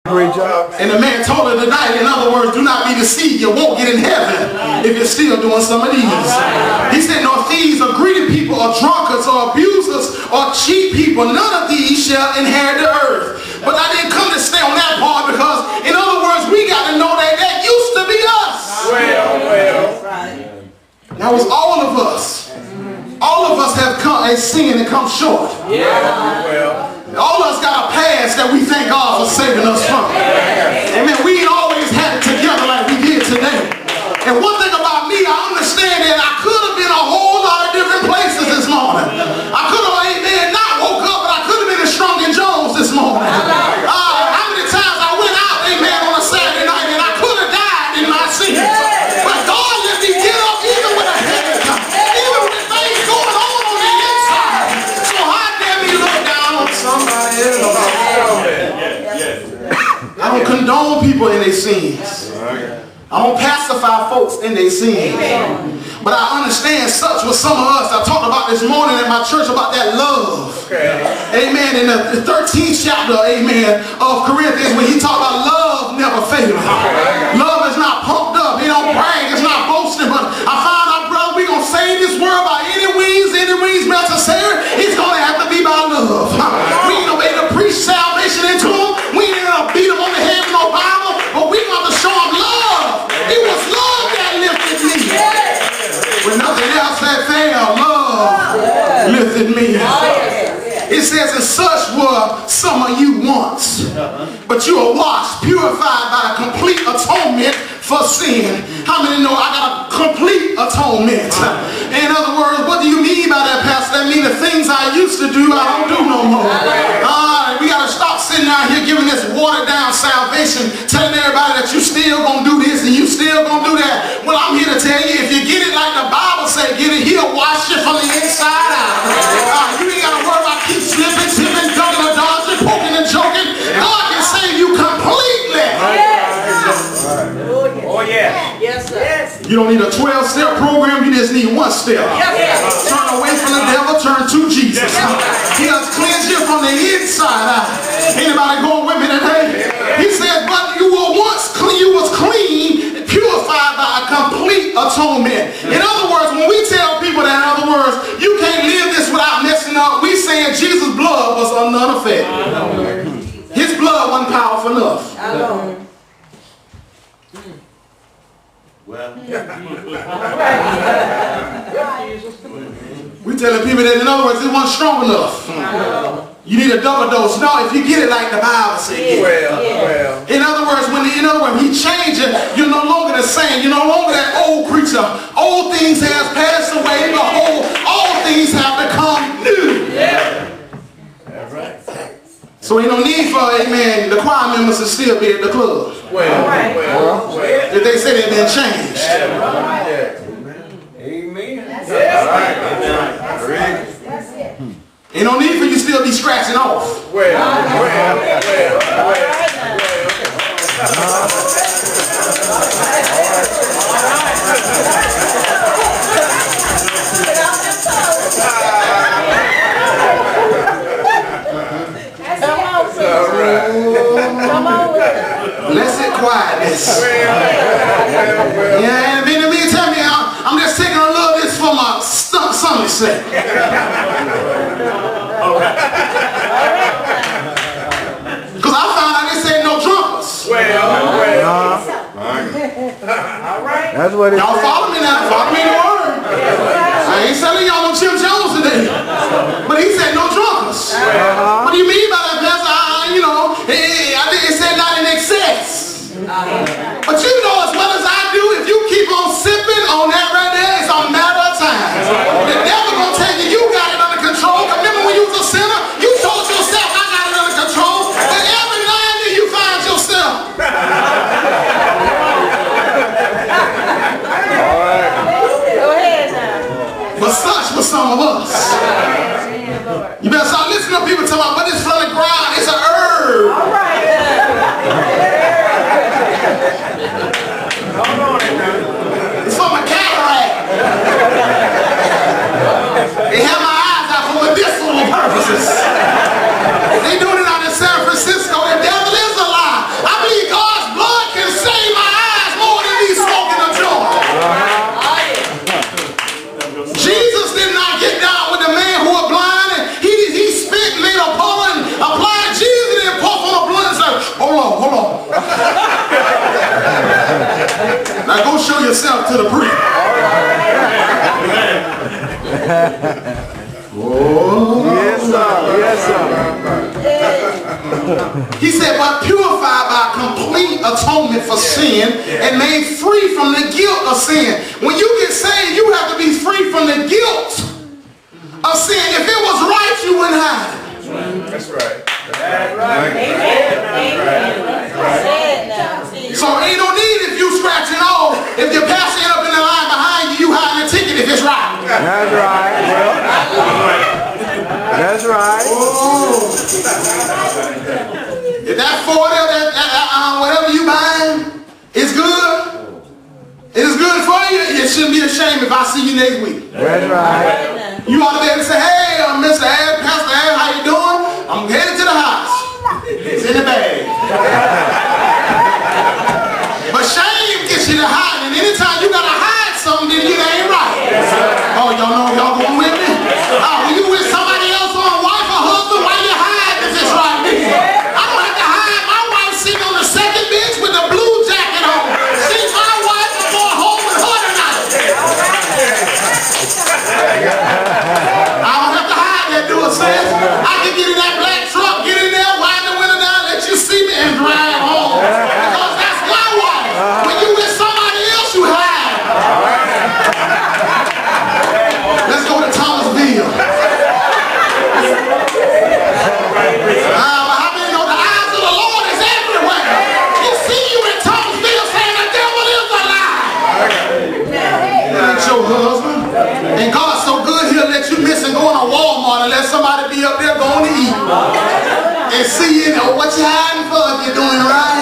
Great job. And the man told her tonight, in other words, do not be deceived. You won't get in heaven if you're still doing some of these. He said, nor thieves or greedy people or drunkards or abusers or cheat people, none of these shall inherit the earth. But I didn't come to stay on that part because, in other words, we got to know that that used to be us. Now it's all of us. All of us have sinned and come short. All of us got a past that we thank God for saving us from. Amen. We ain't always had it together like we did today. And one thing about me, I understand that I could have been a whole lot of different places this morning. I could have, amen, not woke up, but I could have been in Strong and Jones this morning. How many times I went out, amen, on a Saturday night and I could have died in my sins. But God let me get up even with a headache, even with things going on the inside. So how dare me look down on somebody else? I don't condone people in their sins. I don't pacify folks in their sins. But I understand such with some of us. I talked about this morning in my church about that love. Amen. In the 13th chapter, amen, of Corinthians, when he talked about love never fails. Love is not pumped up. He don't brag. It's not boasting. But I found out, brother, we're going to save this world by any means necessary. It's going to have to be by love. We ain't going to be able to preach salvation into them. We ain't going to beat them on the head with no Bible. But we're going to show them love. It was love that lifted me. When nothing else had failed, love lifted me. It says, and such were some of you once, but you are washed, purified by a complete atonement for sin. How many know I got a complete atonement? In other words, what do you mean by that, Pastor? That means the things I used to do, I don't do no more. We got to stop sitting out here giving this watered down salvation, telling everybody that you still going to do this and you still going to do that. Well, I'm here to tell you, if you get it like the Bible say, get it, he'll wash you from the inside out. You ain't got to worry about keep slipping, tipping, ducking, or dodging, poking and joking. God can save you completely. Oh yeah. Yes, sir. You don't need a 12-step program, you just need one step. Turn away from the devil, turn to Jesus. He does cleanse you from the inside out. Anybody going with me today? He said, but you were once clean, you was clean, purified by a complete atonement. In other words, when we tell people that, in other words, you can't live this without messing up, we saying Jesus' blood was none effect. His blood wasn't powerful enough. We telling people that, in other words, it wasn't strong enough. You need a double dose. No, if you get it like the Bible says. In other words, when he changed it, you're no longer the same. You're no longer that old creature. Old things have passed away. Behold, all things have become new. So ain't no need for, amen, the choir members to still be at the club. If they say they've been changed. Amen. Ain't no need for you still be scratching off. Blessed quietness. Yeah, and in the meantime, I'm just taking a little of this for my stomach's sake. Because I found out they said no drunkards. That's what it Y'all follow me now. Follow me in the word. I ain't selling y'all no Jim Jones today. But he said no drunkards. What do you mean by that, Pastor? I think it said not in excess. But you know as well as I do, if you keep on sipping on that right there, it's a matter of time. The devil gonna tell you, you got it under control. Remember when you was a sinner, you told yourself, I got it under control. But every now and then you find yourself. Go ahead now. But such was some of us. You better start listening to people talking about, but it's from the ground, it's an herb. All right. It's from a cataract. Hold on. Now go show yourself to the priest. Oh. Yes, sir. Yes, sir. He said, but purified by complete atonement for sin and made free from the guilt of sin. When you get saved, you have to be free from the guilt of sin. If it was right, you wouldn't hide it. That's right. So ain't no need if you scratching off. If your pastor end up in the line behind you, you hiding the ticket if it's right. That's right. Well, that's right. If that 40 or whatever you buying is good, it is good for you, you shouldn't be ashamed if I see you next week. That's right. You ought to be able to say, hey, Mr. Ad, Pastor Ad, how you doing? I'm headed to the house. It's in the bag. But shame gets you to hide, and anytime you gotta hide something, then you ain't right. Oh, y'all know y'all going with me? Oh, when you with somebody else on a wife or husband, why you hide if it's right? I don't have to hide. My wife sitting on the second bench with a blue jacket on. She's my wife. I'm going home with her tonight. I don't have to hide that, do it, sis. I can get in that black truck, get in there, wind the window down, let you see me, and drive home. Because that's my wife. When you with somebody else, you hide. Let's go to Thomasville. But how many know the eyes of the Lord is everywhere? He see you in Thomasville saying the devil is a lie. Ain't your husband. And God's so good, he'll let you miss and go to Walmart and let somebody be up there going to eat. And see, you know, what you hiding for if you're doing right.